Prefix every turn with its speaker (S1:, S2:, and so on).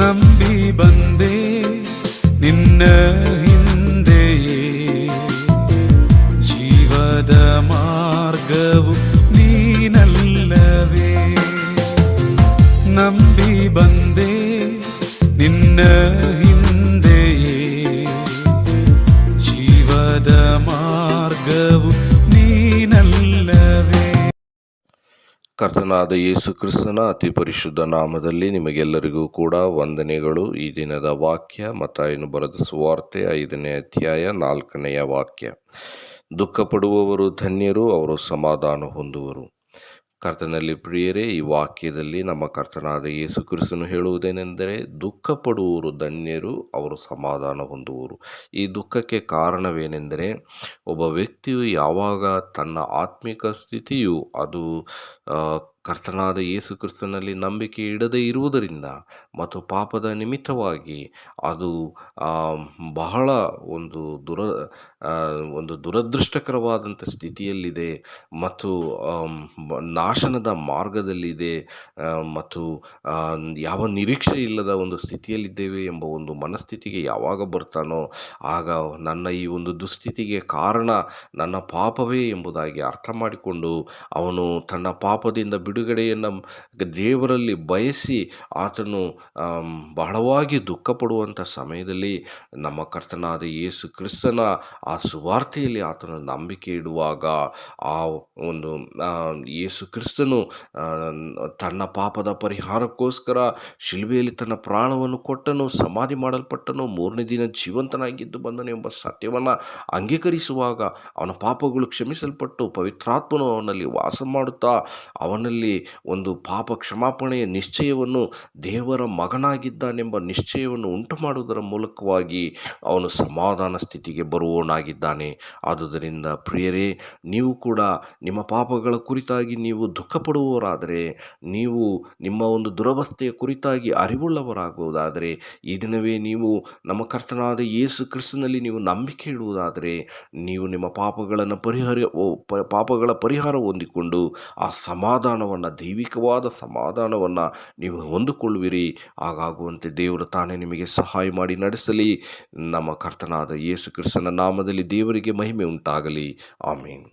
S1: ನಂಬಿ ಬಂದೆ ನಿನ್ನ ಹಿಂದೆಯೇ, ಜೀವದ ಮಾರ್ಗವು ನೀನಲ್ಲವೇ. ನಂಬಿ ಬಂದೆ ನಿನ್ನ ಹಿಂದೆಯೇ, ಜೀವದ ಮಾರ್ಗವು ನೀನಲ್ಲವೇ.
S2: ಕರ್ತನಾದ ಯೇಸು ಕ್ರಿಸ್ತನ ಅತಿ ಪರಿಶುದ್ಧ ನಾಮದಲ್ಲಿ ನಿಮಗೆಲ್ಲರಿಗೂ ಕೂಡ ವಂದನೆಗಳು. ಈ ದಿನದ ವಾಕ್ಯ ಮತ್ತಾಯನು ಬರೆದ ಸುವಾರ್ತೆ 5ನೇ ಅಧ್ಯಾಯ 4ನೆಯ ವಾಕ್ಯ. ದುಃಖ ಪಡುವವರು ಧನ್ಯರು, ಅವರು ಸಮಾಧಾನ ಹೊಂದುವರು. ಕರ್ತನಲ್ಲಿ ಪ್ರಿಯರೇ, ಈ ವಾಕ್ಯದಲ್ಲಿ ನಮ್ಮ ಕರ್ತನಾದ ಯೇಸು ಕ್ರಿಸ್ತನು ಹೇಳುವುದೇನೆಂದರೆ, ದುಃಖ ಪಡುವವರು ಧನ್ಯರು, ಅವರು ಸಮಾಧಾನ ಹೊಂದುವರು. ಈ ದುಃಖಕ್ಕೆ ಕಾರಣವೇನೆಂದರೆ, ಒಬ್ಬ ವ್ಯಕ್ತಿಯು ಯಾವಾಗ ತನ್ನ ಆತ್ಮಿಕ ಸ್ಥಿತಿಯು ಅದು ಕರ್ತನಾದ ಯೇಸು ಕ್ರಿಸ್ತನಲ್ಲಿ ನಂಬಿಕೆ ಇಡದೇ ಇರುವುದರಿಂದ ಮತ್ತು ಪಾಪದ ನಿಮಿತ್ತವಾಗಿ ಅದು ಬಹಳ ಒಂದು ದುರದೃಷ್ಟಕರವಾದಂಥ ಸ್ಥಿತಿಯಲ್ಲಿದೆ ಮತ್ತು ನಾಶನದ ಮಾರ್ಗದಲ್ಲಿದೆ ಮತ್ತು ಯಾವ ನಿರೀಕ್ಷೆ ಇಲ್ಲದ ಒಂದು ಸ್ಥಿತಿಯಲ್ಲಿದ್ದೇವೆ ಎಂಬ ಒಂದು ಮನಸ್ಥಿತಿಗೆ ಯಾವಾಗ ಬರ್ತಾನೋ ಆಗ ನನ್ನ ಈ ಒಂದು ದುಸ್ಥಿತಿಗೆ ಕಾರಣ ನನ್ನ ಪಾಪವೇ ಎಂಬುದಾಗಿ ಅರ್ಥ ಮಾಡಿಕೊಂಡು ಅವನು ತನ್ನ ಪಾಪದಿಂದ ಬಿಡುಗಡೆಯನ್ನು ದೇವರಲ್ಲಿ ಬಯಸಿ ಆತನು ಬಹಳವಾಗಿ ದುಃಖ ಪಡುವಂಥ ಸಮಯದಲ್ಲಿ ನಮ್ಮ ಕರ್ತನಾದ ಯೇಸು ಕ್ರಿಸ್ತನ ಆ ಸುವಾರ್ತೆಯಲ್ಲಿ ಆತನ ನಂಬಿಕೆ ಇಡುವಾಗ ಆ ಒಂದು ಯೇಸು ಕ್ರಿಸ್ತನು ತನ್ನ ಪಾಪದ ಪರಿಹಾರಕ್ಕೋಸ್ಕರ ಶಿಲುಬೆಯಲ್ಲಿ ತನ್ನ ಪ್ರಾಣವನ್ನು ಕೊಟ್ಟನು, ಸಮಾಧಿ ಮಾಡಲ್ಪಟ್ಟನು, 3ನೇ ದಿನ ಜೀವಂತನಾಗಿದ್ದು ಬಂದನು ಎಂಬ ಸತ್ಯವನ್ನು ಅಂಗೀಕರಿಸುವಾಗ ಅವನ ಪಾಪಗಳು ಕ್ಷಮಿಸಲ್ಪಟ್ಟು ಪವಿತ್ರಾತ್ಮನು ಅವನಲ್ಲಿ ವಾಸ ಮಾಡುತ್ತಾ ಅವನಲ್ಲಿ ಒಂದು ಪಾಪ ಕ್ಷಮಾಪಣೆಯ ನಿಶ್ಚಯವನ್ನು, ದೇವರ ಮಗನಾಗಿದ್ದಾನೆಂಬ ನಿಶ್ಚಯವನ್ನು ಉಂಟು ಮಾಡುವುದರ ಮೂಲಕವಾಗಿ ಅವನು ಸಮಾಧಾನ ಸ್ಥಿತಿಗೆ ಬರುವವನಾಗಿದ್ದಾನೆ. ಆದುದರಿಂದ ಪ್ರಿಯರೇ, ನೀವು ಕೂಡ ನಿಮ್ಮ ಪಾಪಗಳ ಕುರಿತಾಗಿ ನೀವು ದುಃಖ ಪಡುವವರಾದರೆ, ನೀವು ನಿಮ್ಮ ಒಂದು ದುರವಸ್ಥೆಯ ಕುರಿತಾಗಿ ಅರಿವುಳ್ಳವರಾಗುವುದಾದರೆ, ಈ ದಿನವೇ ನೀವು ನಮ್ಮ ಕರ್ತನಾದ ಯೇಸು ಕ್ರಿಸ್ತನಲ್ಲಿ ನೀವು ನಂಬಿಕೆ ಇಡುವುದಾದರೆ, ನೀವು ನಿಮ್ಮ ಪಾಪಗಳ ಪರಿಹಾರ ಹೊಂದಿಕೊಂಡು ಆ ಸಮಾಧಾನವನ್ನು, ದೈವಿಕವಾದ ಸಮಾಧಾನವನ್ನು ನೀವು ಹೊಂದಿಕೊಳ್ಳುವಿರಿ. ಹಾಗಾಗುವಂತೆ ದೇವರು ತಾನೇ ನಿಮಗೆ ಸಹಾಯ ಮಾಡಿ ನಡೆಸಲಿ. ನಮ್ಮ ಕರ್ತನಾದ ಯೇಸು ಕ್ರಿಸ್ತನ ನಾಮದಲ್ಲಿ ದೇವರಿಗೆ ಮಹಿಮೆ ಉಂಟಾಗಲಿ. ಆಮೇನ್.